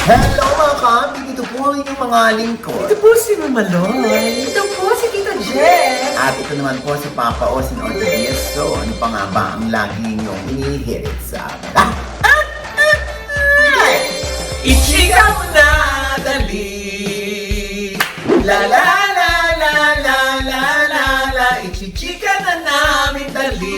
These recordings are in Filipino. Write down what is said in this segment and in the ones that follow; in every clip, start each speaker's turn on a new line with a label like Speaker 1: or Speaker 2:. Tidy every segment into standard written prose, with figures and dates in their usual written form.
Speaker 1: Hello mga kami! Dito po ang inyong mga lingkod.
Speaker 2: Ito po si Mama Loy.
Speaker 3: Ito po si Tita Jen.
Speaker 1: At ito naman po si Papa Osin Ortiz. So, ano pa nga ba ang lagi inyong inihirit sa
Speaker 2: Ichika mo na, dali. La la la la la la la la. Ichichika na namin, dali.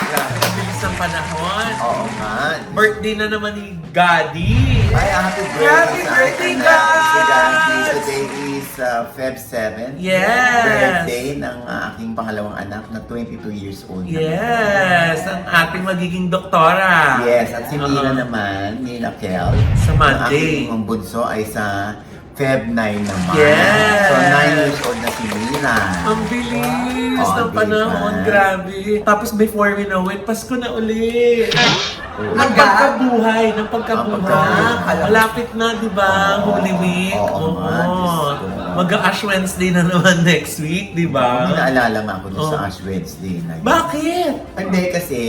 Speaker 2: Grabe, ang bilis ng panahon.
Speaker 1: Oo nga.
Speaker 2: Birthday na naman ni Gadi.
Speaker 1: Ay, happy birthday!
Speaker 2: Happy
Speaker 1: sa
Speaker 2: birthday,
Speaker 1: ating
Speaker 2: guys!
Speaker 1: Si Gandhi. Today is Feb 7.
Speaker 2: Yes!
Speaker 1: Birthday ng aking pangalawang anak na 22 years old.
Speaker 2: Yes! Ang ating magiging doktora.
Speaker 1: Yes, at si Mila naman, Mila Kel.
Speaker 2: Sa
Speaker 1: Ang
Speaker 2: Monday.
Speaker 1: aking bunso ay sa Feb 9 naman.
Speaker 2: Yes!
Speaker 1: So, 9 years old na si Mila.
Speaker 2: Ang bilis
Speaker 1: Oh,
Speaker 2: ng panahon,
Speaker 1: diba?
Speaker 2: grabe. Tapos before we know it, Pasko na ulit.
Speaker 1: Oo.
Speaker 2: Ng pagkabuhay, ng pagkabuhay.
Speaker 1: pagkabuhay.
Speaker 2: Malapit na, di ba?
Speaker 1: Oo.
Speaker 2: Holy Week.
Speaker 1: Oo nga, Diyos ko.
Speaker 2: Mag-Ash Wednesday na naman next week, di ba?
Speaker 1: May naalala nga ako doon
Speaker 2: Oh.
Speaker 1: sa Ash Wednesday na yun.
Speaker 2: Bakit?
Speaker 1: Hindi kasi,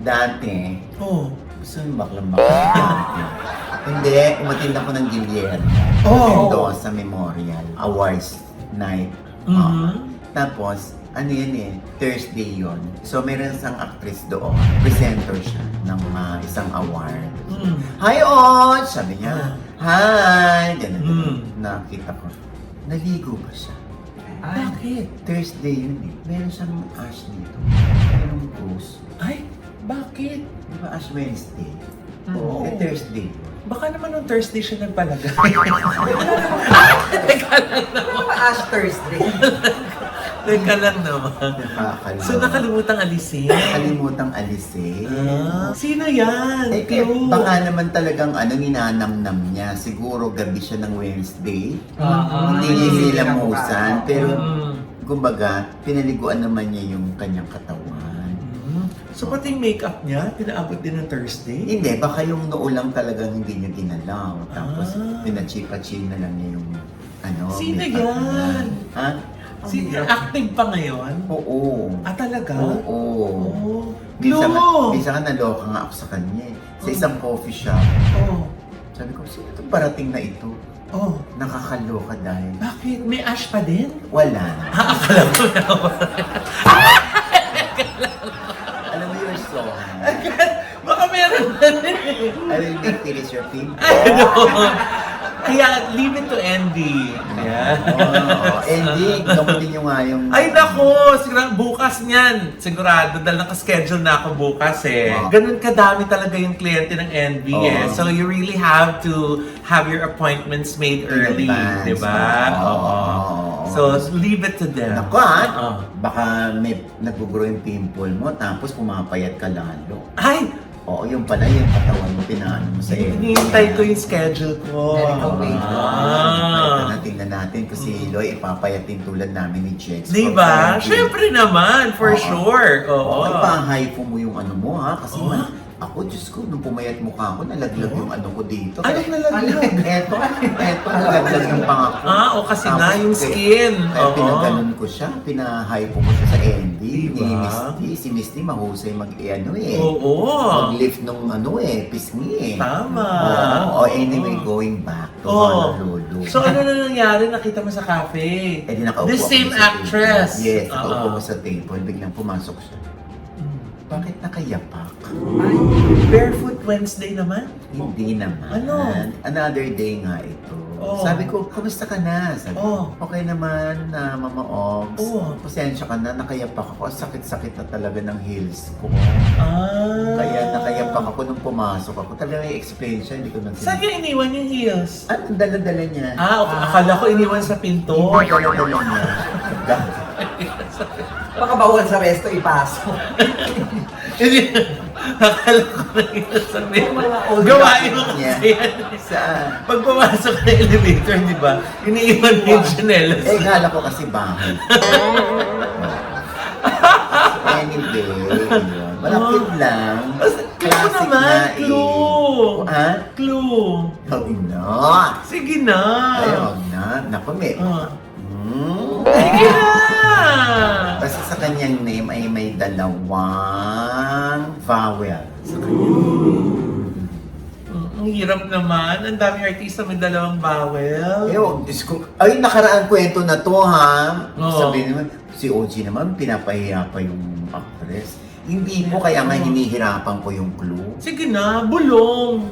Speaker 1: dati,
Speaker 2: Oh.
Speaker 1: gusto yung baklang-baklang. Hindi, umatin ako ng Gillian.
Speaker 2: Oh.
Speaker 1: Doon sa Memorial Awards Night.
Speaker 2: Mhm.
Speaker 1: Tapos, ano yan eh, Thursday yon. So, meron isang actress doon. Presenter siya ng isang award.
Speaker 2: Mm.
Speaker 1: Hi, On! Sabi niya, hi! Ganun.
Speaker 2: Mm.
Speaker 1: Nakita ko. Naligo ba siya?
Speaker 2: Bakit?
Speaker 1: Thursday yun eh. Meron siyang ash dito. Merong cruise.
Speaker 2: Ay, bakit?
Speaker 1: Di ba Ash Wednesday?
Speaker 2: Oo.
Speaker 1: Eh, Thursday.
Speaker 2: Baka naman nung Thursday siya nagpalagay.
Speaker 3: Ash Thursday.
Speaker 2: Teka lang naman.
Speaker 1: Nakakalimutan.
Speaker 2: So nakalimutang alisin.
Speaker 1: Nakalimutang alisin.
Speaker 2: Sino yan?
Speaker 1: Eh, kaya
Speaker 2: Clue.
Speaker 1: baka naman talagang ninanamnam niya. Siguro gabi siya ng Wednesday. Hindi niya nilamusan. Pero, kumbaga, pinaliguan naman niya yung kanyang katawan.
Speaker 2: So pati yung makeup niya, pinaabot din ng Thursday?
Speaker 1: Hindi, baka yung noo lang talagang hindi niya ginalaw. Tapos, pinachipa-chin na lang niya yung
Speaker 2: Sino
Speaker 1: makeup
Speaker 2: yan?
Speaker 1: niya. Ha?
Speaker 2: Sino? Active pa ngayon?
Speaker 1: Oo.
Speaker 2: Ah, talaga?
Speaker 1: Oo.
Speaker 2: Oh.
Speaker 1: Minsan,
Speaker 2: Clue!
Speaker 1: minsan naloka nga ako sa kanya eh. Sa isang coffee shop.
Speaker 2: Oh.
Speaker 1: Sabi ko, sino itong parating na ito?
Speaker 2: Oh.
Speaker 1: Nakakaloka dahil.
Speaker 2: Bakit? May ash pa din?
Speaker 1: Wala.
Speaker 2: Akala ko naman.
Speaker 1: Alam mo yung song?
Speaker 2: Baka meron na din.
Speaker 1: I will make it is your thing.
Speaker 2: Ano? Kaya, leave it to Andy. Yeah.
Speaker 1: Oh, ending. Gamutin nyo nga yung...
Speaker 2: Ay nako, sigurado bukas niyan. Sigurado dahil naka-schedule na ako bukas eh.
Speaker 1: Wow.
Speaker 2: Ganun kadami talaga yung kliyente ng NB eh.
Speaker 1: Oo.
Speaker 2: So you really have to have your appointments made early,
Speaker 1: advance.
Speaker 2: 'di ba? Oo. So leave it to them.
Speaker 1: Naku
Speaker 2: Oo.
Speaker 1: baka may nag-grow yung pimple mo tapos pumapayat ka lalo.
Speaker 2: Ay,
Speaker 1: Oo, yung pala yung katawan mo, pinaano mo sa iyo.
Speaker 2: hinihintay ko yung schedule ko.
Speaker 3: Medical wait.
Speaker 1: Tingnan natin kasi Loy, ipapayat din tulad namin ni Jex.
Speaker 2: Di ba? Siyempre naman, for
Speaker 1: Oo.
Speaker 2: sure. Oo.
Speaker 1: Ipahypo mo yung ano mo ha, kasi
Speaker 2: Oo.
Speaker 1: ako, Diyos ko, nung pumayat mukha ko, nalaglag yung ano ko dito.
Speaker 2: Anong nalaglag?
Speaker 1: Eto, nalaglag yung panga ko.
Speaker 2: O kasi
Speaker 1: Tapos,
Speaker 2: na yung skin.
Speaker 1: Kaya
Speaker 2: Oo.
Speaker 1: pinaganon ko siya, pinahypo ko siya sa Andy,
Speaker 2: Diba?
Speaker 1: ni Misty. Si Misty mahusay mag-ano
Speaker 2: Oo.
Speaker 1: mag-lift nung pisngi eh.
Speaker 2: Tama.
Speaker 1: Oo. Anyway, going back to
Speaker 2: Oh.
Speaker 1: Honolulu.
Speaker 2: So ano na nangyari? Nakita mo sa cafe?
Speaker 1: Eh di nakaupo
Speaker 2: The
Speaker 1: ako
Speaker 2: same
Speaker 1: sa
Speaker 2: actress.
Speaker 1: table. Yes,
Speaker 2: Oo.
Speaker 1: nakaupo ko sa table, biglang pumasok siya. Bakit nakayapak?
Speaker 2: Barefoot Wednesday naman?
Speaker 1: Hindi naman.
Speaker 2: Ano?
Speaker 1: Another day nga ito.
Speaker 2: Oh.
Speaker 1: Sabi ko, kamusta ka na? Sabi ko,
Speaker 2: Oh.
Speaker 1: okay naman na Mama Ogs.
Speaker 2: Oh.
Speaker 1: Pasensya ka na, nakayapak ako. Sakit-sakit na talaga ng heels ko. Kaya nakayapak ako nung pumasok ako. Talaga may explain siya, hindi ko nang
Speaker 2: Saan niya iniwan yung heels?
Speaker 1: Ano, dala-dala niya.
Speaker 2: Okay. Akala ko iniwan sa pinto.
Speaker 1: Hindi, dala-dala niya.
Speaker 3: Baka bawal sa resto ipasok.
Speaker 2: Hindi. Akala ko na iniwan sa pinto.
Speaker 3: Mga old
Speaker 2: Gawain mo
Speaker 1: niya.
Speaker 2: kasi yan.
Speaker 1: Saan?
Speaker 2: Pag pumasok ng elevator, di ba? Iniiwan niya yung chinelas.
Speaker 1: Eh, gala ko kasi bahay. Anyway, yun. Malapit lang.
Speaker 2: Clue naman, clue.
Speaker 1: Ha?
Speaker 2: Clue.
Speaker 1: Huwag na.
Speaker 2: Sige na.
Speaker 1: Ay, huwag na. Naku, may...
Speaker 2: Ah.
Speaker 1: Sige
Speaker 2: na!
Speaker 1: Basta sa kanyang name ay may dalawang vowel. Sa kanyang
Speaker 2: Ang hirap naman. Ang daming artista may dalawang bawel.
Speaker 1: Diyos ko, ay, nakaraan kwento na to, ha?
Speaker 2: Oo.
Speaker 1: Sabihin naman, si OG naman, pinapahiya pa yung actress. Hindi po, kaya nga hinihirapan ko yung clue.
Speaker 2: Sige na, bulong.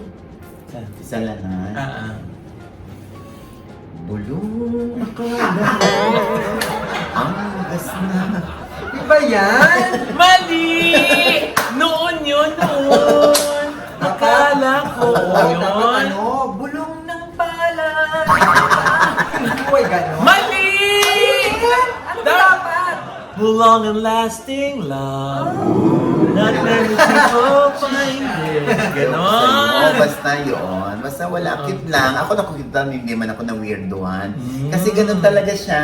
Speaker 1: Isa lang, ha?
Speaker 2: Ah.
Speaker 1: Bulong akala ang gas na.
Speaker 3: Di ba yan?
Speaker 2: Mali! Noon yun, noon. Akala ko
Speaker 3: Dapat
Speaker 2: yun.
Speaker 3: bulong ng pala. Hindi ko ay gano'n.
Speaker 2: Mali!
Speaker 3: Ano ba dapat?
Speaker 2: Long and lasting love. Not many people find it. Ganon.
Speaker 1: Basta yun. Basta wala. Cute lang. Ako nakukita, hindi man ako na weirdohan. Kasi ganun talaga siya.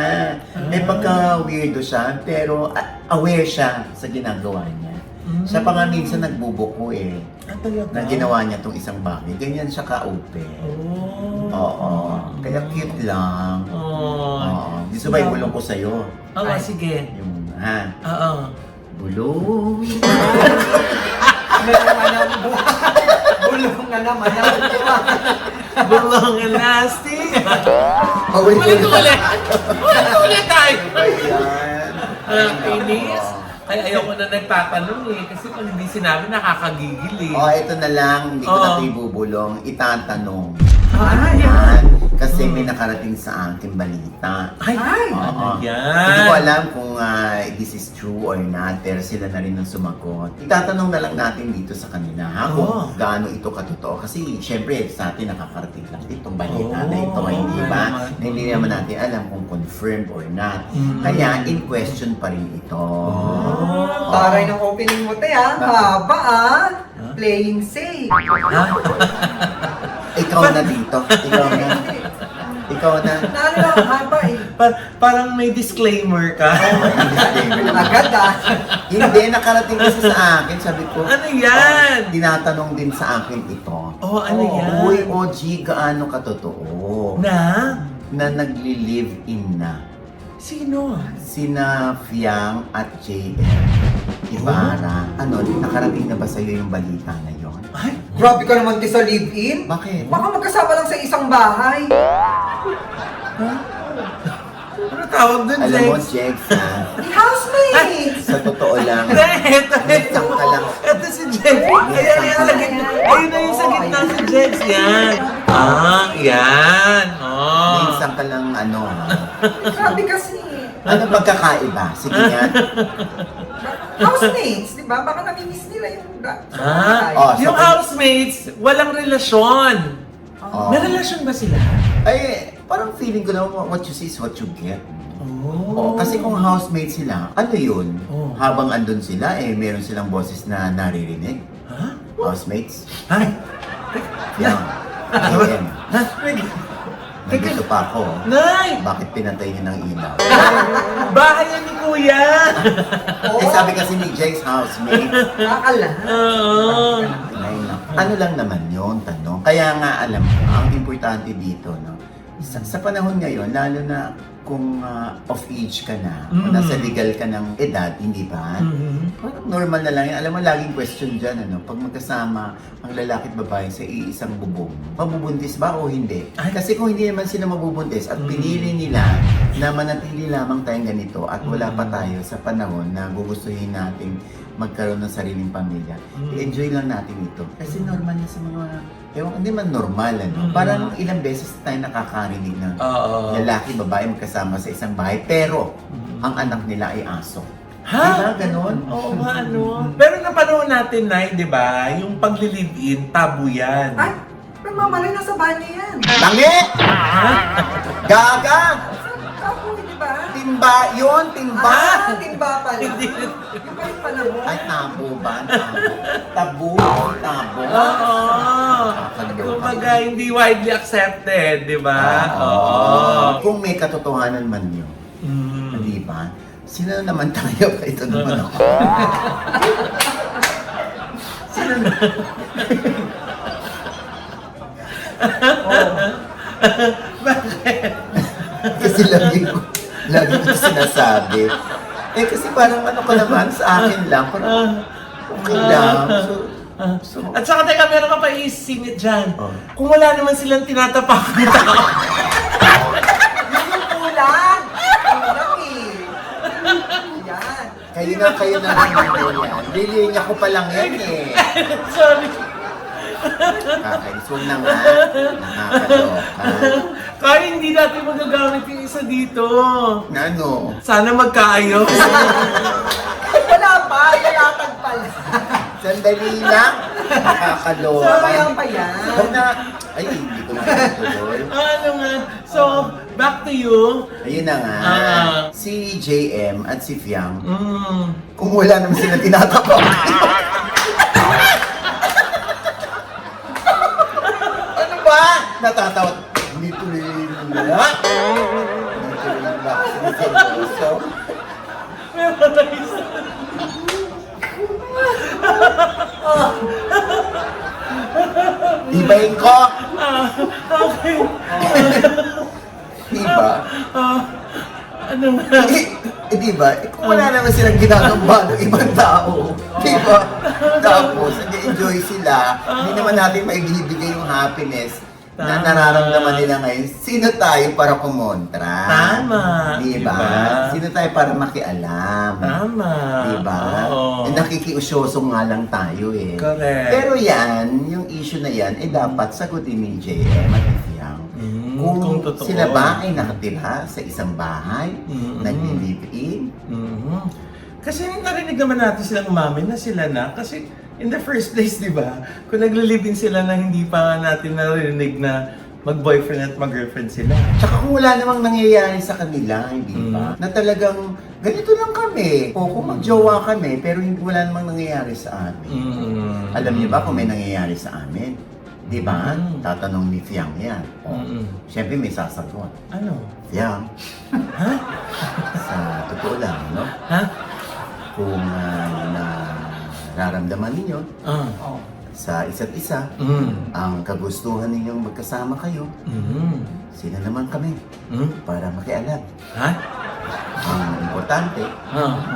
Speaker 1: May pagka-weirdo siya, pero aware siya sa ginagawa niya. Siya pa nga minsan nagbubuko eh.
Speaker 2: Ah, talaga?
Speaker 1: Na ginawa niya tong isang bagay. Ganyan siya ka-open.
Speaker 2: Oh.
Speaker 1: Oo. Kaya cute lang.
Speaker 2: Oh.
Speaker 1: Oo. Gusto ba ibulong ko sa'yo?
Speaker 2: Oo, sige.
Speaker 1: Yung, ha?
Speaker 2: Oo.
Speaker 1: Bulong.
Speaker 3: Bulong na naman ang
Speaker 2: Bulong and lasting.
Speaker 1: Ulit
Speaker 2: Ulit tayo.
Speaker 1: Ayan.
Speaker 2: Inis. Ay, ayoko na nagtatanong eh. Kasi pag hindi sinabi, nakakagigil eh.
Speaker 1: Oh, ito na lang. Hindi ko
Speaker 2: Oo.
Speaker 1: na ito ibubulong. Itatanong.
Speaker 2: Ay,
Speaker 1: Yan. Kasi may nakarating sa akin balita.
Speaker 2: Ay,
Speaker 1: Oo.
Speaker 2: ano yan?
Speaker 1: Hindi ko alam kung this is true or not, pero sila na rin ang sumagot. Itatanong na lang natin dito sa kanila, ha? Kung
Speaker 2: Oo.
Speaker 1: gaano ito katotoo. Kasi, syempre, sa atin nakakarating lang itong balita na ito,
Speaker 2: Oo.
Speaker 1: hindi ba?
Speaker 2: Naman.
Speaker 1: Na hindi naman natin alam kung confirmed or not.
Speaker 2: Mm.
Speaker 1: Kaya, in question pa rin ito.
Speaker 3: Taray ng opening mo, te, ha? Haba, ah. Playing safe.
Speaker 2: Ha?
Speaker 1: Ikaw na dito. Ikaw na. Ikaw na.
Speaker 3: Nalo lang, haba eh.
Speaker 2: Parang may disclaimer ka.
Speaker 3: Agad, ah.
Speaker 1: Hindi, nakarating kasi sa akin. Sabi ko,
Speaker 2: Ano yan?
Speaker 1: tinatanong din sa akin ito.
Speaker 2: Oh, ano yan?
Speaker 1: Uy, OG, gaano katotoo
Speaker 2: Na?
Speaker 1: na nagli-live-in na
Speaker 2: Sino?
Speaker 1: sina Fiang at JM Ibarra? Ano, nakarating na ba sa'yo yung balita na yon?
Speaker 2: Ay,
Speaker 3: Grabe ka naman, te, sa live-in.
Speaker 1: Bakit?
Speaker 3: Baka magkasama lang sa isang bahay.
Speaker 2: ano tawag dun,
Speaker 1: Alam mo,
Speaker 2: Jex?
Speaker 1: Jex, ha?
Speaker 3: Di housemates.
Speaker 1: Sa totoo lang,
Speaker 2: Ito,
Speaker 1: minsan ka lang.
Speaker 2: Ito si Jex. Ayan, ayan, sa gitna. Ayun na yung sa gitna si Jex. Yan. Ah, yan. Oh.
Speaker 1: Minsan ka lang, ano, ha?
Speaker 3: Grabe kasi.
Speaker 1: Ano pagkakaiba? Sige nga.
Speaker 3: Housemates, di ba? Baka namimiss nila yung sa
Speaker 2: Ah,
Speaker 3: bahay.
Speaker 1: Oh,
Speaker 2: yung
Speaker 1: sa-
Speaker 2: housemates, walang relasyon.
Speaker 1: Oh.
Speaker 2: May relasyon ba sila?
Speaker 1: Ay, parang feeling ko na what you see is what you get. Oh, kasi kung housemate sila, ano yun?
Speaker 2: Oh.
Speaker 1: Habang andun sila, meron silang boses na naririnig.
Speaker 2: Ha?
Speaker 1: Housemates?
Speaker 2: Ay,
Speaker 1: Yan. Ayan.
Speaker 2: ha?
Speaker 1: Nandito pa ako.
Speaker 2: Nay!
Speaker 1: Bakit pinatay niya ng ilaw?
Speaker 2: Bahay yan ni Kuya!
Speaker 1: Sabi kasi ni Jake's housemate.
Speaker 3: Akala.
Speaker 2: Oo.
Speaker 1: Ay, naku. Ano lang naman yun, tanong. Kaya nga alam mo, ang importante dito, no? Sa panahon ngayon, lalo na kung of age ka na, o nasa legal ka ng edad, hindi ba? Parang normal na lang yan. Alam mo, laging question dyan, ano? Pag magkasama ang lalaki at babae sa iisang bubong, mabubuntis ba o hindi?
Speaker 2: Ay.
Speaker 1: Kasi kung hindi naman sila mabubuntis at pinili nila na manatili lamang tayong ganito at wala pa tayo sa panahon na gugustuhin nating magkaroon ng sariling pamilya, i-enjoy lang natin ito. Kasi normal na sa mga, hindi man normal, ano? Parang ilang beses tayo nakakarinig na
Speaker 2: Oo.
Speaker 1: lalaki, babae magkasama sa isang bahay, pero ang anak nila ay aso.
Speaker 2: Ha?
Speaker 1: Diba? Ganon?
Speaker 2: Oo nga, ano. Pero napanahon natin, Nay, di ba? Yung pagli-live-in, tabu yan.
Speaker 3: Ay, nagmamalay na sa banyo yan.
Speaker 1: Tangi! Gaga!
Speaker 3: Ako, di ba?
Speaker 1: Timba yun! Timba!
Speaker 3: Timba pala.
Speaker 2: Hindi.
Speaker 3: Yung pa rin panahon.
Speaker 1: Ay, tabo ba? Tabo. Tabo.
Speaker 2: Oo.
Speaker 1: Nakakaloka.
Speaker 2: Kumbaga, hindi widely accepted, di ba?
Speaker 1: Kung may katotohanan man yun,
Speaker 2: Mm.
Speaker 1: di ba? Sino naman tayo? Ito naman ako. Sino na? Kasi lagi ko ito sinasabi. Kasi parang ano ka naman sa akin lang, parang okay lang. So,
Speaker 2: At saka teka, meron ka pa isingit dyan.
Speaker 1: Oh.
Speaker 2: Kung wala naman silang tinatapakan na tao.
Speaker 3: Yun yung kulang! Kulang eh! Yan.
Speaker 1: Kayo na lang yan. Lilinya ko pa lang yan eh.
Speaker 2: Sorry.
Speaker 1: Kakais, huwag na nga. Nakakaloka.
Speaker 2: Kaya hindi natin magagamit yung isa dito.
Speaker 1: Ano?
Speaker 2: Sana magkaayos.
Speaker 3: Wala pa! Yalatag pala!
Speaker 1: Sandali lang. Nakakaloka.
Speaker 3: Sayang pa yan.
Speaker 1: Huwag na. Ay, hindi ko na tuloy.
Speaker 2: Ano nga? So, back to you.
Speaker 1: Ayun na nga. Si JM at si Fiang, kung wala naman sila tinatapak. Ano ba? Natatawa. Hindi tuloy wala. Hindi tuloy wala. Siniseryoso.
Speaker 2: Meron na isa.
Speaker 1: Ibahin ko.
Speaker 2: Okay.
Speaker 1: Diba?
Speaker 2: Ano nga?
Speaker 1: Diba? Kung wala naman silang ginagamba ng ibang tao. Diba? Tapos, nag-enjoy sila. Hindi naman natin maibibigay yung happiness na
Speaker 2: Tama.
Speaker 1: nararamdaman nila ngayon. Sino tayo para kumontra?
Speaker 2: Tama.
Speaker 1: Diba?
Speaker 2: Diba?
Speaker 1: Sino tayo para makialam?
Speaker 2: Tama.
Speaker 1: Diba?
Speaker 2: Oo.
Speaker 1: Nakikiusyoso nga lang tayo eh.
Speaker 2: Correct.
Speaker 1: Pero yan, yung issue na yan, dapat sagutin ni JM at ni Fiang. Kung
Speaker 2: totoo.
Speaker 1: sila ba ay nakatira sa isang bahay, nag-live-in.
Speaker 2: Kasi narinig naman natin silang umamin na sila na. Kasi in the first place, di ba? Kung nagli-live-in sila na hindi pa natin narinig na mag-boyfriend at mag-girlfriend sila.
Speaker 1: Tsaka kung wala namang nangyayari sa kanila, hindi ba? Na talagang ganito lang kami. O kung magjowa kami, pero wala namang nangyayari sa amin. Alam niyo ba kung may nangyayari sa amin? Di ba? Tatanong ni Fiang yan. O, siyempre may sasagot.
Speaker 2: Ano?
Speaker 1: Fiang,
Speaker 2: Ha?
Speaker 1: sa totoo lang, no?
Speaker 2: Ha?
Speaker 1: Kung nararamdaman ninyo
Speaker 3: Oh.
Speaker 1: sa isa't isa, ang kagustuhan ninyong magkasama kayo, sila naman kami para makialam.
Speaker 2: Ha?
Speaker 1: Ang importante,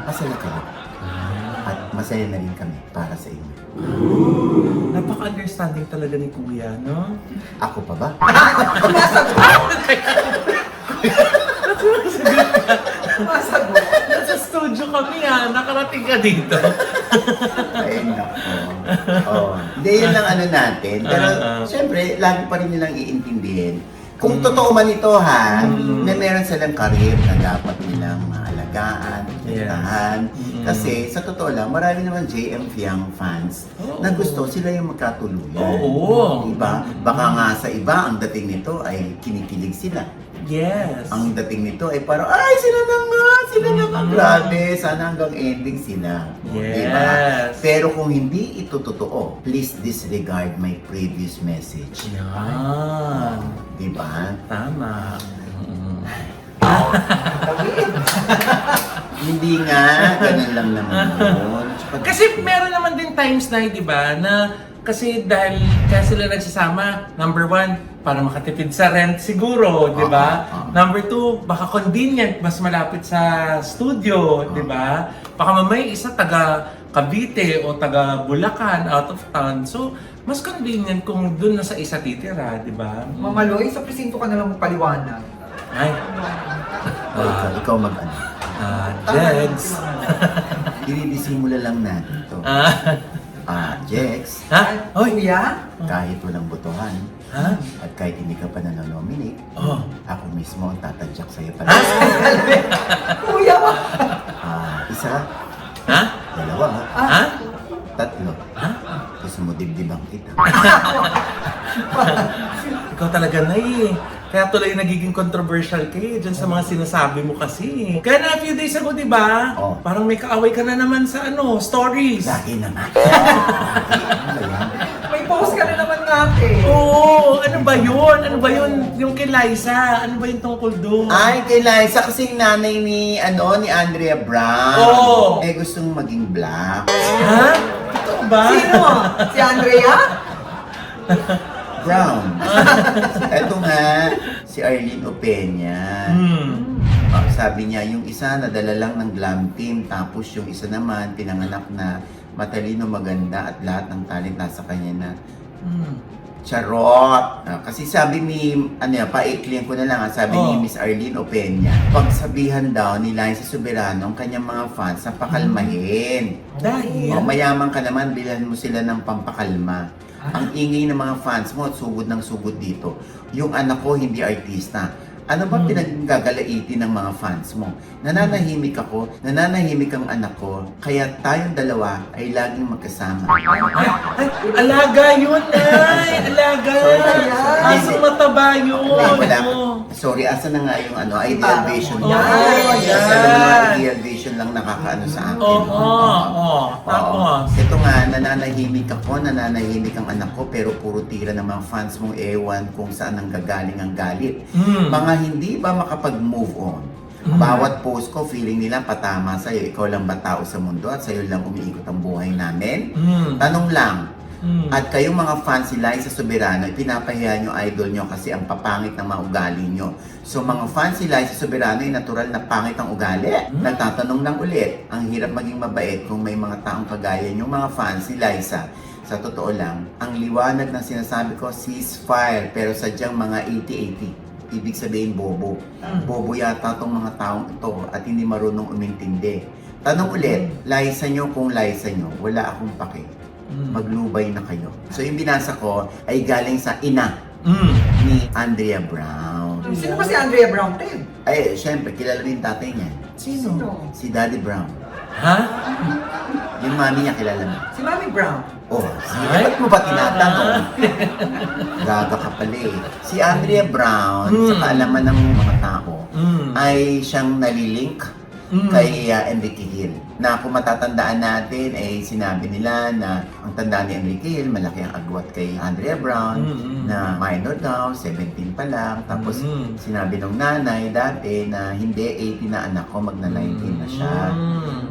Speaker 1: masaya kayo.
Speaker 2: Ah.
Speaker 1: At masaya na rin kami para sa inyo.
Speaker 2: Napaka-understanding talaga ni Kuya, no?
Speaker 1: Ako pa ba?
Speaker 3: Masagot.
Speaker 2: Nasa studio kami nakarating ka dito.
Speaker 1: Ay, nako. Oh. Hindi, yun lang ano natin. Pero, syempre, lagi pa rin nilang iintindihin. Kung totoo man ito na meron silang karir na dapat nilang maalagaan, protektahan. Kasi sa totoo lang, marami naman JM Fiang fans na gusto sila yung magkatuluyan.
Speaker 2: Oo.
Speaker 1: Diba? Baka nga sa iba, ang dating nito ay kinikilig sila.
Speaker 2: Yes.
Speaker 1: Ang dating nito ay parang, ay, sila na nga! Grabe, sana hanggang ending sila.
Speaker 2: Yes.
Speaker 1: Diba? Pero kung hindi ito totoo, please disregard my previous message.
Speaker 2: Yan.
Speaker 1: Diba?
Speaker 2: Tama.
Speaker 1: Hindi nga, ganun lang naman yun.
Speaker 2: Kasi meron naman din times na, di ba, na kasi dahil kaya sila nagsasama, number one, para makatipid sa rent siguro, di ba? Number two, baka convenient, mas malapit sa studio, di ba? Baka mamay isa taga Cavite o taga Bulacan, out of town. So, mas convenient kung dun na sa isa titira, di ba?
Speaker 3: Mamaloy, sa presinto ka na lang magpaliwanag.
Speaker 2: Ay,
Speaker 1: Ikaw mag-ano.
Speaker 2: Jegs.
Speaker 1: Dinidisimula lang natin to. Jex,
Speaker 2: Ha? Hoy!
Speaker 3: Kuya?
Speaker 1: kahit walang botohan,
Speaker 2: Ha?
Speaker 1: at kahit hindi ka pa nanonominate,
Speaker 2: Oh.
Speaker 1: ako mismo ang tatadyak sa'yo pala.
Speaker 3: Kuya!
Speaker 1: Isa,
Speaker 2: Ha?
Speaker 1: dalawa,
Speaker 2: Ha?
Speaker 1: tatlo.
Speaker 2: Ha?
Speaker 1: Gusto mo dibdibang kita.
Speaker 2: Ikaw talaga na Kaya tuloy nagiging controversial kayo dyan sa mga sinasabi mo kasi. Kaya na a few days ago, di ba?
Speaker 1: Oh.
Speaker 2: Parang may kaaway ka na naman sa stories.
Speaker 1: Lagi naman. Ano ba yan?
Speaker 3: May post ka na naman natin.
Speaker 2: Oo, ano ba yun? Ano ba yun? Yung kay Liza, ano ba yung tungkol doon?
Speaker 1: Ay, kay Liza kasi nanay ni Andrea Brown.
Speaker 2: Oo.
Speaker 1: Gustong maging black.
Speaker 2: Ha? Totoo ba?
Speaker 3: Sino? Si Andrea?
Speaker 1: Brown. Eto nga, si Arlene Opeña. sabi niya, yung isa nadala lang ng glam team, tapos yung isa naman pinanganak na matalino, maganda at lahat ng talent nasa kanya na. Charot! Kasi sabi ni, paiklihan ko na lang, sabi ni Miss Arlene Opeña, pagsabihan daw ni Liza Soberano ang kanyang mga fans na pakalmahin.
Speaker 2: Dahil?
Speaker 1: Mayaman ka naman, bilhan mo sila ng pampakalma. Ang ingay ng mga fans mo at sugod ng sugod dito. Yung anak ko hindi artista. Ano ba pinaggagalaitin ng mga fans mo? Nananahimik ako, nananahimik ang anak ko, kaya tayong dalawa ay laging magkasama.
Speaker 2: Ay, alaga yun, Nay! Alaga! Asong mataba yun!
Speaker 1: Wala.
Speaker 2: Oo.
Speaker 1: Sorry, asa na nga yung ideal vision
Speaker 2: Oo,
Speaker 1: niya.
Speaker 2: yan.
Speaker 1: Kasi alam mo naman, ideal vision lang nakakaano sa akin.
Speaker 2: Oo. Tapos?
Speaker 1: Ito nga, nananahimik ako, nananahimik ang anak ko, pero puro tira ng mga fans mong ewan kung saan ang gagaling ang galit. Mga hindi ba makapag-move on? Bawat post ko, feeling nila patama sa'yo. Ikaw lang ba tao sa mundo at sa'yo lang umiikot ang buhay namin? Tanong lang. At kayong mga fans si Liza Soberano, pinapahiya nyo idol nyo kasi ang papangit ng mga ugali nyo. So mga fans si Liza Soberano ay natural na pangit ang ugali. Nagtatanong lang ulit, ang hirap maging mabait kung may mga taong kagaya nyo mga fans si Liza. Sa totoo lang, ang liwanag ng sinasabi ko, ceasefire, pero sadyang mga 80-80. Ibig sabihin bobo. Bobo yata tong mga taong ito at hindi marunong umintindi. Tanong ulit, Liza nyo kung Liza nyo, wala akong pake. Maglubay na kayo. So yung binasa ko ay galing sa ina ni Andrea Brown.
Speaker 3: Sino ba si Andrea Brown, Ted?
Speaker 1: Ay, syempre, kilala rin tatay niya.
Speaker 3: Sino?
Speaker 1: Si Daddy Brown.
Speaker 2: Ha?
Speaker 1: Yung mami niya kilala mo.
Speaker 3: Si Mami Brown.
Speaker 1: Oh, sige, ba't mo ba tinatanong? Gaga ka pala eh. Si Andrea Brown, sa kaalaman ng mga tao, ay siyang nalilink kay Enrique Hill. Na kung matatandaan natin, ay sinabi nila na ang tanda ni Enrique Hill, malaki ang agwat kay Andrea Brown, na minor daw, 17 pa lang. Tapos sinabi ng nanay dati na hindi, 18 na anak ko, magna-19 na siya.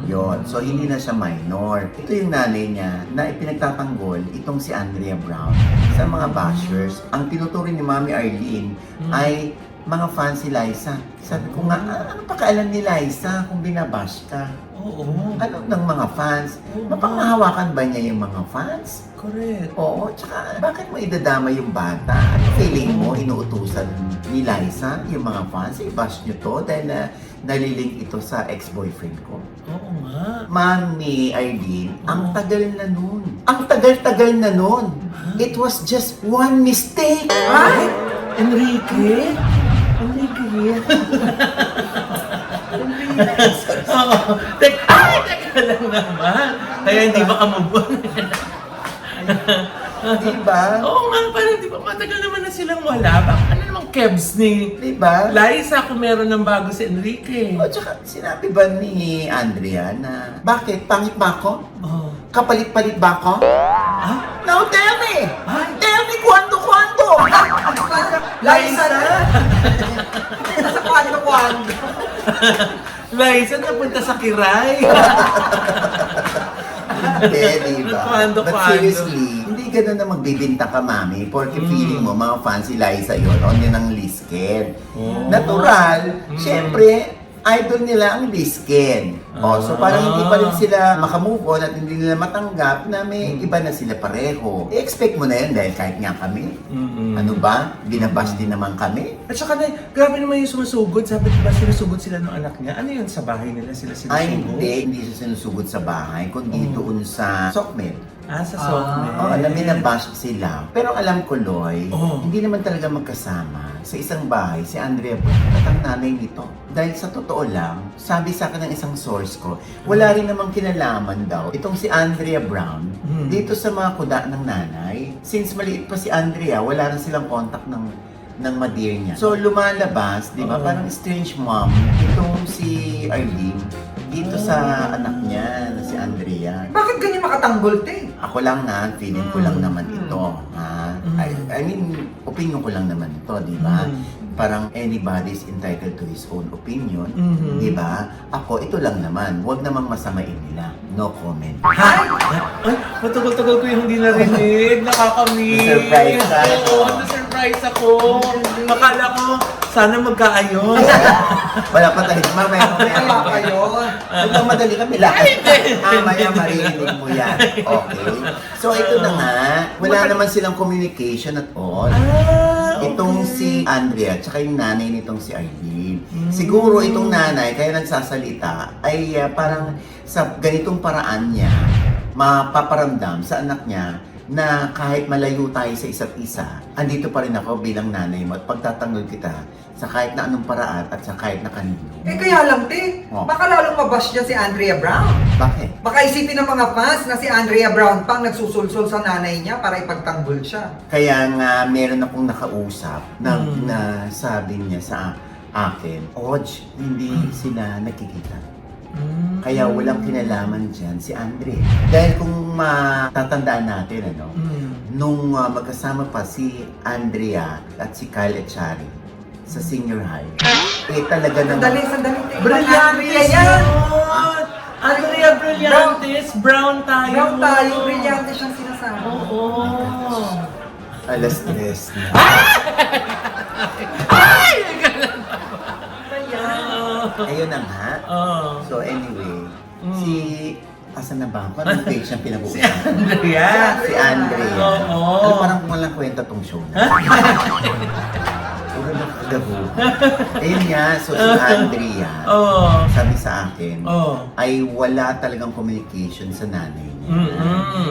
Speaker 1: Yon. So hindi na siya minor. Ito yung nanay niya na ipinagtatanggol itong si Andrea Brown sa mga bashers. Ang tinuturing ni Mami Arlene ay mga fans si Liza. Sabi ko nga, ano pakaalam ni Liza kung binabash ka?
Speaker 2: Oo.
Speaker 1: Ano ng mga fans? Mapanghahawakan ba niya yung mga fans?
Speaker 2: Correct.
Speaker 1: Oo, tsaka bakit mo idadama yung bata? Ano feeling mo, inuutusan ni Liza yung mga fans? I-bash nyo to dahil nalilink ito sa ex-boyfriend ko.
Speaker 2: Oo nga.
Speaker 1: Mami Arlene, ang tagal na nun. Ang tagal-tagal na nun. It was just one mistake.
Speaker 2: Ay! Enrique? Enrique? Oo. Teka lang naman. Kaya hindi ba kamubon?
Speaker 1: Diba?
Speaker 2: Oo nga, parang di ba matagal naman na silang wala. Ano namang kebs ni
Speaker 1: Diba?
Speaker 2: Liza kung meron ng bago si Enrique?
Speaker 1: O tsaka sinabi ba ni Andrea na, bakit? Pangit ba ako?
Speaker 2: Oh.
Speaker 1: Kapalit-palit ba ako?
Speaker 2: Ah?
Speaker 1: No, tell me!
Speaker 2: Ay.
Speaker 1: Tell me kwando!
Speaker 3: Liza na! Sa kwando-kwando.
Speaker 2: Liza napunta sa Kiray.
Speaker 1: Diba?
Speaker 2: Kwando.
Speaker 1: But seriously, hindi ganun na magbibinta ka, Mami. Porque feeling mo, mga fans si Liza yun, on yun ang lisken. Natural, syempre, idol nila ang lisken. So parang hindi pa rin sila makamove on at hindi nila matanggap na may iba na sila pareho. I-expect mo na yun dahil kahit nga kami. Ano ba? Binabash din naman kami.
Speaker 2: At saka na, grabe naman yung sumusugod. Sabi diba sinusugod sila ng anak niya? Ano yun sa bahay nila sila sinusugod?
Speaker 1: Ay, hindi siya sinusugod sa bahay, kundi doon sa Sokmed.
Speaker 2: Sa software.
Speaker 1: Oo, alam niya na-bash sila. Pero alam ko, Loy, hindi naman talaga magkasama sa isang bahay si Andrea Brown at ang nanay nito. Dahil sa totoo lang, sabi sa akin ng isang source ko, wala rin namang kinalaman daw itong si Andrea Brown dito sa mga kuda ng nanay. Since maliit pa si Andrea, wala rin silang contact ng madir niya. So lumalabas, di ba, parang strange mom itong si Arlene dito sa anak niya na si Andrea.
Speaker 3: Bakit ganyan makatanggol, Ted?
Speaker 1: Ako lang na, feeling ko lang naman ito. Ha? I mean, opinion ko lang naman ito, di ba? Parang anybody is entitled to his own opinion, di ba? Ako, ito lang naman. Huwag namang masamain nila. No comment.
Speaker 2: Ay! Ay! Matagal-tagal ko yung hindi narinig. Nakakamiss.
Speaker 1: Na-surprise ka.
Speaker 2: Oo, na-surprise ako. Akala ko, sana magkaayos.
Speaker 1: Wala pa tayo. Mamaya.
Speaker 3: Kaya pa yun.
Speaker 1: Ito madali kami lahat. Mamaya marinig mo yan. Okay. So ito na nga. Wala naman silang communication at all.
Speaker 2: Okay.
Speaker 1: Itong si Andrea, tsaka yung nanay nitong si Arlene. Siguro itong nanay, kaya nagsasalita, ay parang sa ganitong paraan niya, mapaparamdam sa anak niya na kahit malayo tayo sa isa't isa, andito pa rin ako bilang nanay mo at pagtatanggol kita sa kahit na anong paraan at sa kahit na kanino.
Speaker 3: Kaya lang, te.
Speaker 1: Oh.
Speaker 3: Baka lalong mabash niya si Andrea Brown.
Speaker 1: Bakit?
Speaker 3: Baka isipin ng mga fans na si Andrea Brown pang nagsusulsul sa nanay niya para ipagtanggol siya.
Speaker 1: Kaya nga, meron akong nakausap na sabi niya sa akin, Oj, hindi sila nakikita. Kaya walang kinalaman dyan si Andre. Dahil kung matatandaan natin, nung magkasama pa si Andrea at si Kyle Echari sa senior high, talaga naman...
Speaker 3: Sandali.
Speaker 2: Brillantes
Speaker 3: yan!
Speaker 2: yun! Andrea Brillantes, brown tayo.
Speaker 3: Brown tayo, brilyante siyang sinasabi.
Speaker 2: Oo.
Speaker 1: Alas 3 na. Ayun na nga. So anyway, asan na ba ako? Anong page ang pinag-uusapan?
Speaker 2: Andrea.
Speaker 1: Si Andrea.
Speaker 2: Oo.
Speaker 1: Alam, parang walang kwenta tong show na. Puro nakagago. Ayun nga, so si Andrea, sabi sa akin, ay wala talagang communication sa nanay niya.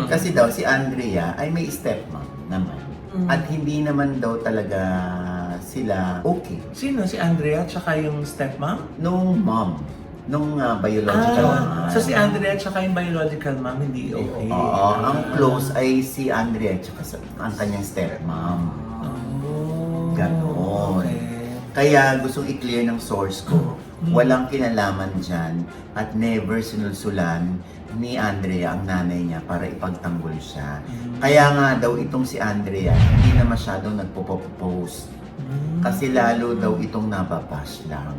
Speaker 1: Kasi daw si Andrea ay may stepmom naman. At hindi naman daw talaga sila okay.
Speaker 2: Sino? Si Andrea tsaka yung stepmom?
Speaker 1: Nung biological mom.
Speaker 2: So si Andrea tsaka yung biological mom hindi okay?
Speaker 1: Oo, ang close ay si Andrea tsaka ang kanyang stepmom. Ganon.
Speaker 2: Okay.
Speaker 1: Kaya gustong i-clear ng source ko, walang kinalaman dyan at never sinulsulan ni Andrea ang nanay niya para ipagtanggol siya. Kaya nga daw itong si Andrea, hindi na masyadong nagpo-post. Kasi lalo daw itong nababash lang.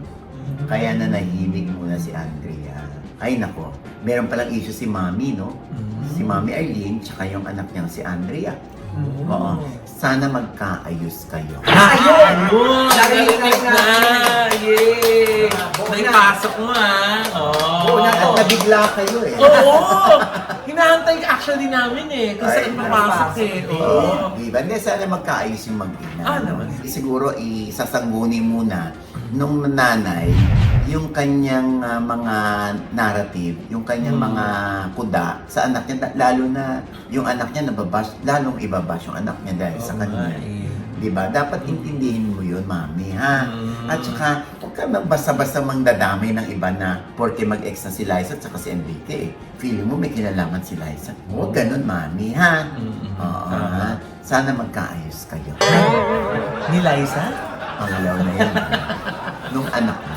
Speaker 1: Kaya nanahimik muna si Andrea. Ay nako, meron palang issue si Mami, no? Si Mami Arlene, tsaka yung anak niyang si Andrea. Oo. Sana magkaayos kayo.
Speaker 2: Ayun!
Speaker 3: Narinig
Speaker 2: na! Yay! Naipasok mo
Speaker 3: Buo na to.
Speaker 1: At nabigla kayo eh.
Speaker 2: Oo! Hinahantay actually namin kasi
Speaker 1: Ay,
Speaker 2: papasok Oo.
Speaker 1: Diba? Hindi, sana magkaayos yung mag-ina.
Speaker 2: Naman.
Speaker 1: Siguro isasangguni muna nung nanay yung kanyang mga narrative, yung kanyang mga kuda sa anak niya, lalo na yung anak niya nababash, lalong ibabash yung anak niya dahil sa kanya. Diba? Dapat intindihin mo yun, Mami, ha? At saka, huwag ka basta-basta mangdadamay ng iba na porke mag-ex na si Liza at saka si Enrique, feeling mo may kinalaman si Liza. Huwag ganun, Mami, ha? Oo, ha? Sana magkaayos kayo.
Speaker 2: Ni Liza?
Speaker 1: Pangalaw na yan. Nung anak na.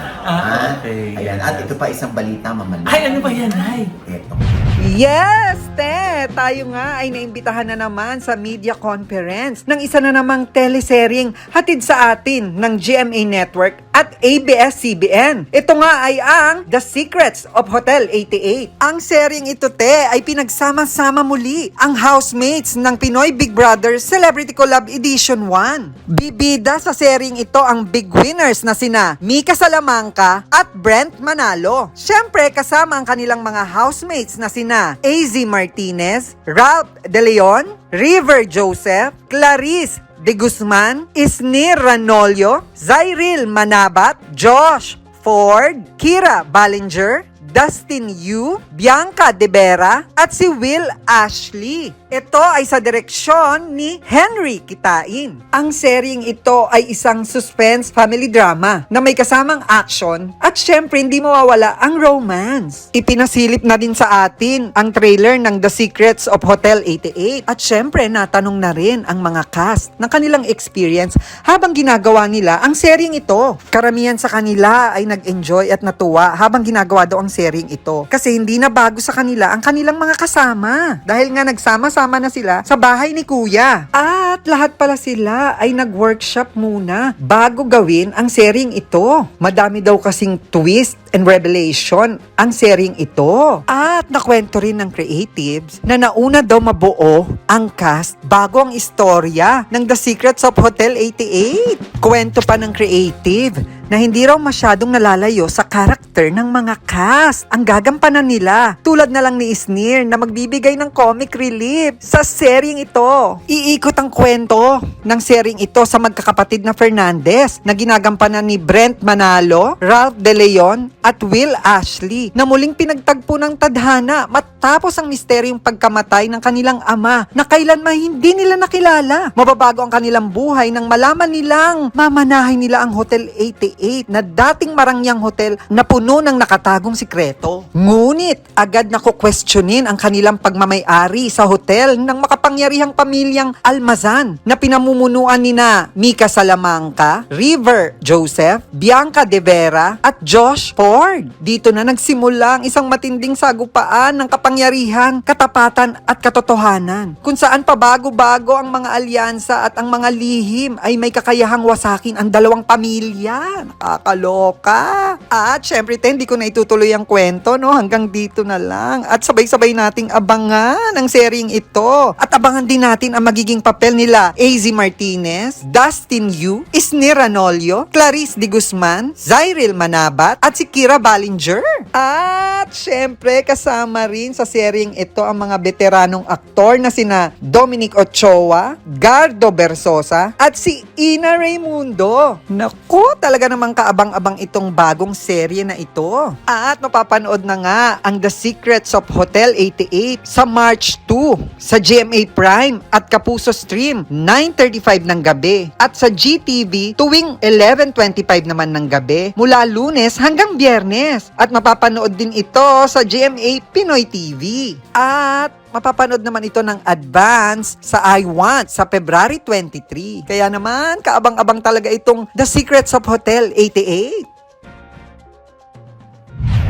Speaker 2: Okay.
Speaker 1: Ayan. At ito pa isang balita, mamali.
Speaker 2: Ay, ano ba yan, Nay?
Speaker 1: Eto.
Speaker 3: Yes, te! Tayo nga ay naimbitahan na naman sa media conference ng isa na namang teleseryeng hatid sa atin ng GMA Network at ABS-CBN. Ito nga ay ang The Secrets of Hotel 88. Ang seryeng ito, te, ay pinagsama-sama muli ang housemates ng Pinoy Big Brother Celebrity Collab Edition 1. Bibida sa seryeng ito ang big winners na sina Mika Salamanca at Brent Manalo. Siyempre, kasama ang kanilang mga housemates na sina AZ Martinez, Ralph De Leon, River Joseph, Clarice De Guzman, Isnir Ranolio, Zyril Manabat, Josh Ford, Kira Ballinger, Dustin Yu, Bianca De Vera, at si Will Ashley. Ito ay sa direksyon ni Henry Kitain. Ang seryeng ito ay isang suspense family drama na may kasamang action at syempre hindi mawawala ang romance. Ipinasilip na din sa atin ang trailer ng The Secrets of Hotel 88 at syempre natanong na rin ang mga cast ng kanilang experience habang ginagawa nila ang seryeng ito. Karamihan sa kanila ay nag-enjoy at natuwa habang ginagawa daw ang seryeng ito kasi hindi na bago sa kanila ang kanilang mga kasama dahil nga nagsama-sama na sila sa bahay ni Kuya. At lahat pala sila ay nag-workshop muna bago gawin ang seryeng ito. Madami daw kasing twist and revelation ang seryeng ito. At nakwento rin ng creatives na nauna daw mabuo ang cast bago ang istorya ng The Secrets of Hotel 88. Kwento pa ng creative na hindi raw masyadong nalalayo sa karakter ng mga cast ang gagampanan nila. Tulad na lang ni Isnir na magbibigay ng comic relief sa seryeng ito. Iikot ang kwento ng seryeng ito sa magkakapatid na Fernandez na ginagampanan ni Brent Manalo, Ralph De Leon at Will Ashley na muling pinagtagpo ng tadhana matapos ang misteryong pagkamatay ng kanilang ama na kailanman hindi nila nakilala. Mababago ang kanilang buhay nang malaman nilang mamanahay nila ang Hotel 88 na dating marangyang hotel na puno ng nakatagong sikreto. Ngunit agad nakukwestiyonin ang kanilang pagmamay-ari sa hotel ng makapangyarihang pamilyang Almazan na pinamumunuan nina Mika Salamanca, River Joseph, Bianca De Vera at Josh Ford. Dito na nagsimula ang isang matinding sagupaan ng kapangyarihan, katapatan at katotohanan kung saan pabago-bago ang mga alyansa at ang mga lihim ay may kakayahang wasakin ang dalawang pamilya. Nakakaloka. At syempre, hindi ko na itutuloy ang kwento, no? Hanggang dito na lang. At sabay-sabay nating abangan ang seryeng ito. At abangan din natin ang magiging papel nila AZ Martinez, Dustin Yu, Isnir Ranolio, Clarice De Guzman, Zyril Manabat, at si Kira Ballinger. At syempre, kasama rin sa seryeng ito ang mga veteranong aktor na sina Dominic Ochoa, Gardo Bersosa, at si Ina Raimundo. Naku, talaga namang kaabang-abang itong bagong serye na ito. At mapapanood na nga ang The Secrets of Hotel 88 sa March 2 sa GMA Prime at Kapuso Stream 9:35 ng gabi at sa GTV tuwing 11:25 naman ng gabi mula Lunes hanggang Biyernes at mapapanood din ito sa GMA Pinoy TV. At mapapanood naman ito ng advance sa iWant sa February 23. Kaya naman, kaabang-abang talaga itong The Secrets of Hotel 88.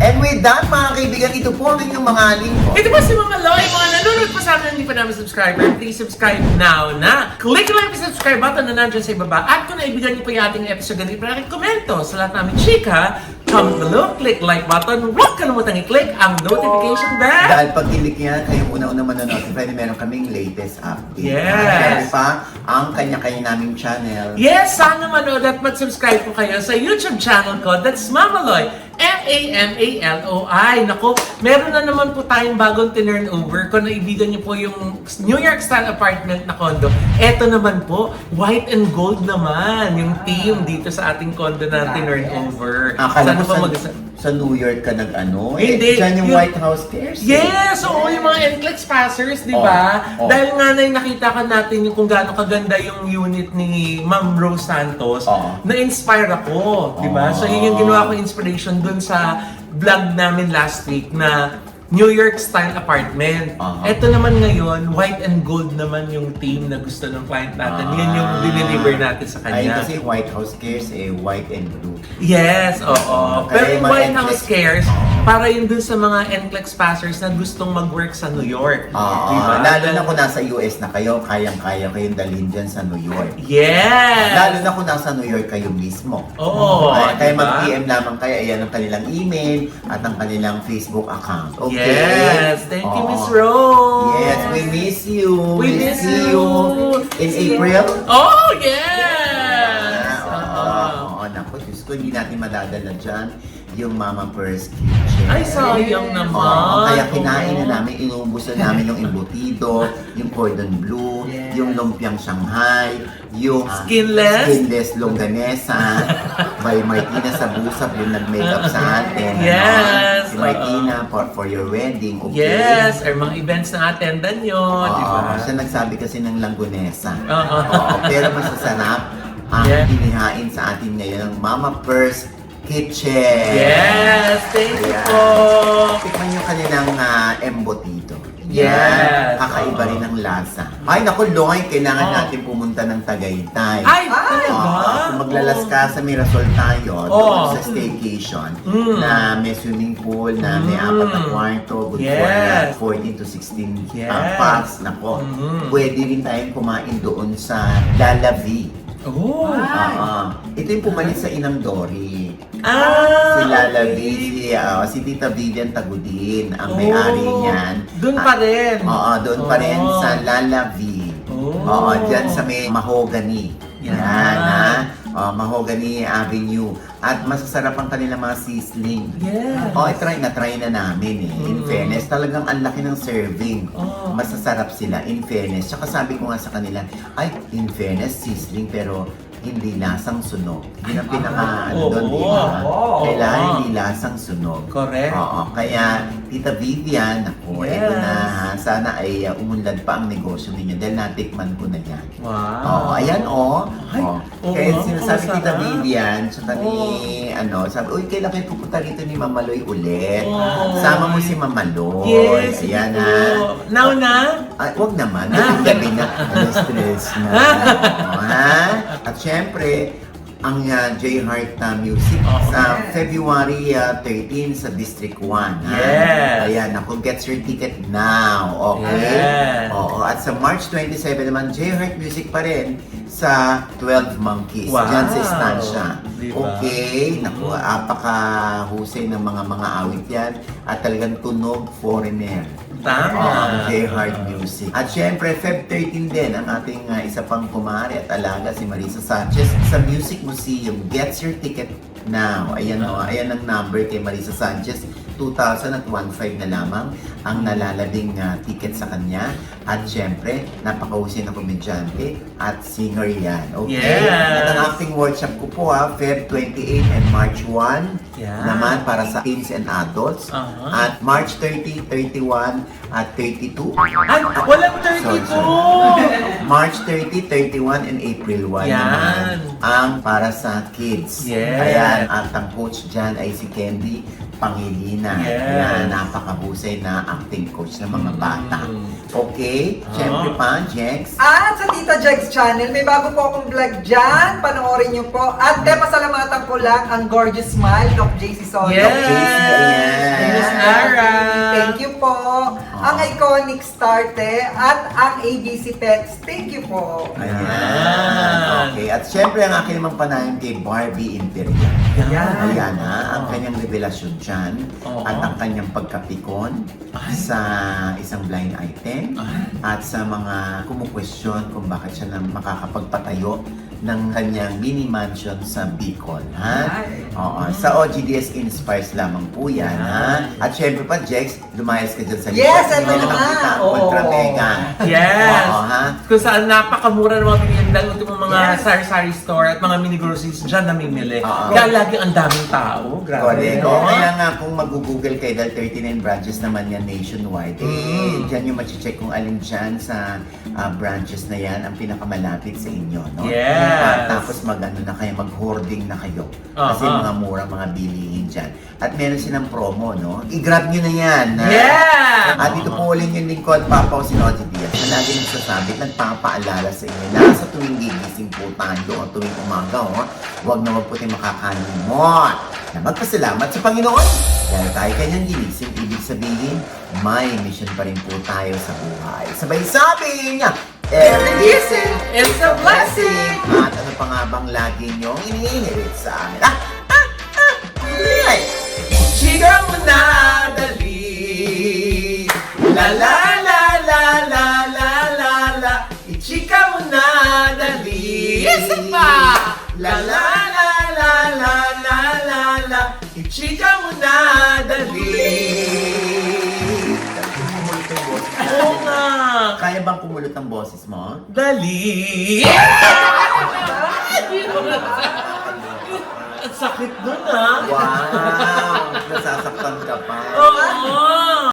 Speaker 1: And with that, mga kaibigan, ito po ang inyong mga lingkod.
Speaker 2: Ito po si Mama Loy, mga nanonood po sa amin, hindi pa namin subscriber. Please subscribe now na. Click lang yung subscribe button na nandiyan sa ibaba. At kung naibigan niyo po yung ating episode, ganito pa rin komento sa lahat namin chika. Comment below, click like button. Huwag kalimutang i-click ang notification bell.
Speaker 1: Dahil pag kilik yan, kayong una-una manonotify na meron kaming latest update.
Speaker 2: Yes.
Speaker 1: At pa, ang kanya-kanya naming channel.
Speaker 2: Yes, sana manood at mag-subscribe po kayo sa YouTube channel ko. That's Mama Loy. MAMALOI. Naku, meron na naman po tayong bagong tinurn over. Kung naibigan niyo po yung New York style apartment na condo, eto naman po, white and gold naman yung theme dito sa ating condo na tinurn over.
Speaker 1: Akala
Speaker 2: Sana
Speaker 1: ko
Speaker 2: po
Speaker 1: sa New York ka nag-ano?
Speaker 2: Hindi.
Speaker 1: Diyan yung White House stairs.
Speaker 2: Yes! Oo, yung mga NCLEX passers, di ba?
Speaker 1: Oh.
Speaker 2: Dahil nga na nakita ka natin yung kung gaano kaganda yung unit ni Ma'am Rose Santos, na-inspire ako, di ba? So yun yung ginawa ko inspiration dun sa vlog namin last week na New York style apartment. Ito naman ngayon, white and gold naman yung theme na gusto ng client natin. Yun yung deliver natin sa
Speaker 1: Ay,
Speaker 2: kanya.
Speaker 1: kasi White House stairs, white and blue.
Speaker 2: Yes, oo. Pero
Speaker 1: Kaya
Speaker 2: yung
Speaker 1: mga
Speaker 2: White House
Speaker 1: NCLEX
Speaker 2: cares, para yun dun sa mga NCLEX passers na gustong mag-work sa New York. Diba?
Speaker 1: Lalo na kung nasa US na kayo, kayang-kaya kayong dalhin dyan sa New York.
Speaker 2: Yes!
Speaker 1: Lalo na kung nasa New York kayo mismo.
Speaker 2: Oo,
Speaker 1: Kaya
Speaker 2: diba?
Speaker 1: mag-PM lamang kayo, ayan ang kanilang email at ang kanilang Facebook account. Okay?
Speaker 2: Yes! Thank you,
Speaker 1: Oo.
Speaker 2: Miss Rose!
Speaker 1: Yes, we miss you.
Speaker 2: We miss
Speaker 1: see
Speaker 2: you.
Speaker 1: in
Speaker 2: See you.
Speaker 1: April.
Speaker 2: Oh, yes!
Speaker 1: Oo, naku, Diyos ko, hindi natin madadala dyan yung Mama First Kitchen.
Speaker 2: Ay, sayang naman.
Speaker 1: Kaya kinain na namin, inubos na namin yung embutido, yung cordon bleu,
Speaker 2: Yes.
Speaker 1: yung lumpiang Shanghai, yung
Speaker 2: Skinless?
Speaker 1: longganesa, by Martina Sabusap, yung nag-makeup sa atin.
Speaker 2: Yes.
Speaker 1: Si Martina for your wedding, okay?
Speaker 2: Yes! Or mga events na attendan nyo, di ba?
Speaker 1: Siya nagsabi kasi ng langgonesa.
Speaker 2: Oo.
Speaker 1: Pero masasarap ang
Speaker 2: Yeah.
Speaker 1: inihain sa atin ngayon ng Mama First Kitchen.
Speaker 2: Yes! Thank you
Speaker 1: Ayan.
Speaker 2: po!
Speaker 1: Tikman nyo kanilang embutido.
Speaker 2: Yes.
Speaker 1: Kakaiba rin ang lasa. Ay, naku, Loy, kailangan natin pumunta ng Tagaytay.
Speaker 2: Ay, talaga?
Speaker 1: Kung maglalas ka sa Mirasol tayo, doon sa staycation, na may swimming pool, na may 4 na kwarto, good
Speaker 2: Yes.
Speaker 1: for 14 to 16
Speaker 2: Yes.
Speaker 1: pax. Nako, pwede rin tayong kumain doon sa Lalavi.
Speaker 2: Oh!
Speaker 1: Ito yung pumalit sa Inang Dory. Si Lala V,
Speaker 2: okay.
Speaker 1: si Tita Vivian Tagudin, ang may-ari niyan.
Speaker 2: Doon pa rin.
Speaker 1: Oo, doon pa rin sa Lala V. Oo,
Speaker 2: Oh.
Speaker 1: dyan sa may Mahogany.
Speaker 2: Yan.
Speaker 1: Yan, ha? Mahogany Avenue. At masasarap ang kanilang mga sizzling.
Speaker 2: Yes.
Speaker 1: Na-try na namin eh. In fairness, talagang ang laki ng serving.
Speaker 2: Oh.
Speaker 1: Masasarap sila, in fairness. Tsaka sabi ko nga sa kanila, ay, in fairness, sizzling, pero hindi lasang sunog. Yun ang pinaka, doon, di ba? Kailangan hindi lasang sunog.
Speaker 2: Correct.
Speaker 1: Oo, kaya Tita Vivian, ako,
Speaker 2: Yes.
Speaker 1: eto na, ha, sana ay umunlad pa ang negosyo ninyo dahil natikman ko na yan.
Speaker 2: Wow.
Speaker 1: Oo, ayan
Speaker 2: Ay,
Speaker 1: oh.
Speaker 2: oo,
Speaker 1: Kaya sinasabi
Speaker 2: masarap.
Speaker 1: Tita Vivian, tsaka ni,
Speaker 2: Oo.
Speaker 1: sabi, uy, kailan kayo pupunta rito ni Mamaloy ulit?
Speaker 2: Oo.
Speaker 1: Sama mo si Mamaloy.
Speaker 2: Yes.
Speaker 1: Ayan
Speaker 2: oo.
Speaker 1: ha.
Speaker 2: Now na?
Speaker 1: Ay, wag naman. Gabi na. Stress na. Oo, ha? At syempre, ang J Heart Music
Speaker 2: Oo.
Speaker 1: sa February 13 sa District 1. Ha?
Speaker 2: Yes.
Speaker 1: Ayan, ako, get your ticket now. Okay?
Speaker 2: Yes.
Speaker 1: Oo. At sa March 27 naman, J Heart Music pa rin sa 12 Monkeys.
Speaker 2: Wow.
Speaker 1: Diyan sa Estancia.
Speaker 2: Diba?
Speaker 1: Okay. Naku, apaka-husay ng mga awit yan. At talagang tunog foreigner.
Speaker 2: Tama.
Speaker 1: J-Heart Music. At syempre, Feb 13 din ang ating isa pang kumari at alaga, si Marisa Sanchez sa Music Museum. Gets your ticket now. Ayan ayan ang number kay Marisa Sanchez. 2,015 na lamang ang nalalabing ticket sa kanya. At syempre, napakahusay na komedyante at singer yan. Okay?
Speaker 2: Yes.
Speaker 1: At ang acting workshop ko po Feb 28 and March 1
Speaker 2: Yeah.
Speaker 1: naman para sa teens and adults.
Speaker 2: Uh-huh.
Speaker 1: At March 30, 31, at 32.
Speaker 2: Ay, walang 32!
Speaker 1: March 30, 31, and April 1
Speaker 2: Yan.
Speaker 1: naman ang para sa kids.
Speaker 2: Yes.
Speaker 1: Ayan, at ang coach dyan ay si Candy Pangilina.
Speaker 2: Yes.
Speaker 1: Ayan, napakahusay na acting coach ng mga bata. Okay? Siyempre pa, Jex.
Speaker 3: At sa Tita Jegs Channel, may bago po akong vlog dyan. Panoorin niyo po. At pasalamatan ko lang ang gorgeous smile of JC Solo.
Speaker 2: Yes.
Speaker 1: JC, ayan.
Speaker 2: Miss Ara.
Speaker 3: Thank you po. Ang iconic Starte at ang ABC Pets. Thank you po.
Speaker 1: Ayan. Okay. At syempre, ang aking namang panayam kay Barbie Imperial.
Speaker 3: Yan.
Speaker 1: Ayan ang kanyang revelasyon dyan.
Speaker 2: Oo.
Speaker 1: At ang kanyang pagkapikon sa isang blind item. At sa mga kumukwestiyon kung bakit siya na makakapagpatayo ng kanyang mini mansion sa Bicol. Ha?
Speaker 3: Ay.
Speaker 1: Oo. Sa OGDS Inspires lamang po yan. Ha? At syempre pa, Jex, lumayas ka dyan sa
Speaker 3: Yes,
Speaker 1: likod.
Speaker 3: ito
Speaker 1: Hindi
Speaker 3: na.
Speaker 1: nakita,
Speaker 3: Oo.
Speaker 1: Ultra mega.
Speaker 2: Yes!
Speaker 1: Oo, ha?
Speaker 2: Kung saan napakamura ng mga binigyan ultimong mga
Speaker 3: Yes.
Speaker 2: sari-sari store at mga mini groceries dyan namimili.
Speaker 1: Oo.
Speaker 2: Kaya lagi ang daming tao. Grabe.
Speaker 1: Correct.
Speaker 2: no?
Speaker 1: Kaya nga kung mag-google kayo dahil 39 branches naman yan nationwide, dyan yung machi-check kung alin dyan sa branches na yan ang pinakamalapit sa inyo, no?
Speaker 2: Yes.
Speaker 1: Tapos na kayo, mag-hoarding na kayo. Kasi mga murang mga bilihin dyan. At meron silang promo, no? I-grab nyo na yan. ha?
Speaker 2: Yeah!
Speaker 1: At dito po ulit yung lingkod, Papa o Sinoji Diaz, na lagi nagsasabit, nagpapaalala sa inyo na sa tuwing gigising po tayo o tuwing umaga, huwag na huwag po tayong makakalimot na magpasalamat sa Panginoon. Dahil tayo kanyang ginising, ibig sabihin, may mission pa rin po tayo sa buhay. Sabay sabi niya, every gising
Speaker 2: It's a blessing!
Speaker 1: at ano pa nga bang lagi niyong inihirit sa amin? Ay!
Speaker 2: Chika mo na dali. La la la la la la la la. Ichika mo na dali. Isa pa. La la la la la la la la. Ichika mo na dali. Oo nga.
Speaker 1: Kaya bang kumulot ang boses mo?
Speaker 2: Dali. Ang sakit nun ah.
Speaker 1: Wow! Nasasaktan ka pa.
Speaker 2: Oo.